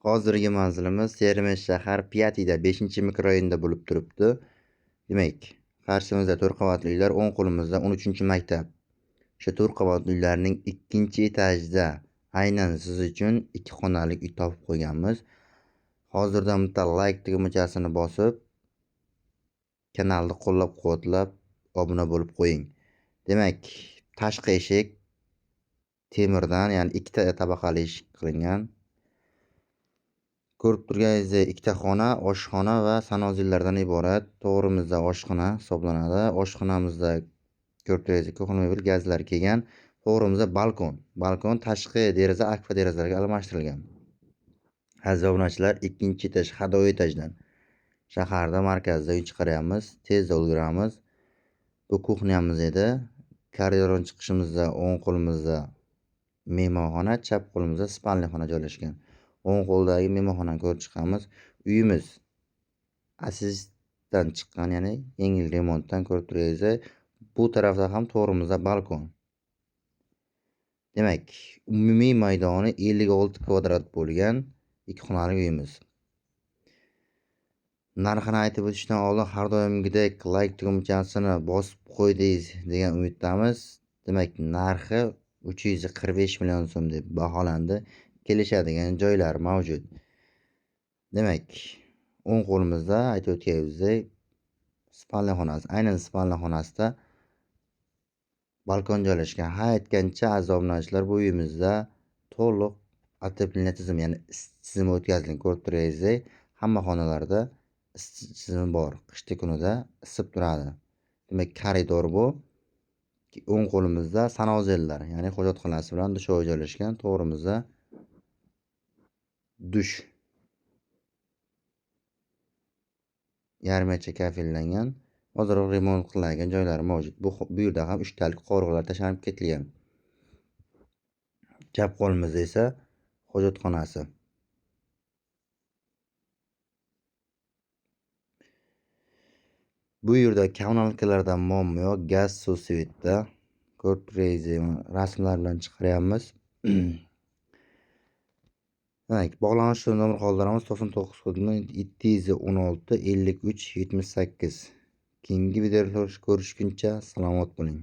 Hozirgi manzilimiz Termiz shahar Pyatida 5-mikrorayonda bo'lib turibdi. Demak, qarshimizda 4 qavatli uylar, o'ng qo'limizda 13-maktab. O'sha 4 qavatli uylarning 2-etajida aynan siz uchun 2 xonalik uy topib qo'yganmiz. Hozirdan bitta like tugmachasini bosib, kanalni qo'llab-quvvatlab, obuna bo'lib qo'ying. Demak, tashqi eshik temirdan, ya'ni 2 tabaqali eshik qilingan. Ko'rib turganingizdek, 2 xona, oshxona va sanozillardan iborat. To'g'rimizda oshxona hisoblanadi. Oshxonamizda ko'rib turganingizdek, ko'hna mebel, gazlar kelgan. To'g'rimizda balkon. Balkon tashqi deraza akfa derazalarga almashtirilgan. Aziz obunachilar, 2-etaj, hadoyi etajdan shaharda markazda uy chiqaryapmiz. Tezda ulguramiz. Bu kuxnyamiz edi. Koridordan chiqishimizda o'ng qo'limizda mehmonxona, chap qo'limizda spalniy xona joylashgan. O'ng qo'ldagi mehmonxonani ko'rib chiqamiz. Uyimiz asistdan chiqqan, ya'ni yengil remontdan ko'rib turganingizdek, bu tarafda ham to'g'rimizda balkon. Demak, umumiy maydoni 56 kvadrat bo'lgan 2 xonali uyimiz. Narxini aytib o'tishdan oldin har doimgidek like tugmachasini bosib qo'ydingiz degan umiddamiz. Demak, narxi 345 million so'm deb baholandi. Kelishadigan joylar mavjud. Demak, o'ng qo'limizda aytib o'tganimizdek spalniy xonasi, aynan spalniy xonasida balkon joylashgan. Ha aytgancha, aziz obunachilar, bu uyimizda to'liq отопление tizimi, ya'ni isitish tizimi o'tkazilgan. Ko'rib turganingizdek, hamma xonalarda isitish tizimi bor. Qishki kunida isib turadi. Demak, koridor bu. O'ng qo'limizda sanozillar, ya'ni hojatxonasi bilan dushovoy joylashgan. To'g'rimizda dush. Yarmicha kafillangan, hozirroq remont qilingan joylari mavjud. Bu yerda ham 3 talik qovurg'alar tashlanib ketilgan. Chap qo'limizda esa hojatxonasi. Bu yerda kommunalkalardan muammo yo'q, gaz, suv, svetda. Ko'rib turganingizdek, rasmlar bilan chiqaryapmiz. Demak, bog'lanish uchun nomer qoldiramiz. 99 716 53 78. Keyingi videoda ko'rishguncha salomat bo'ling.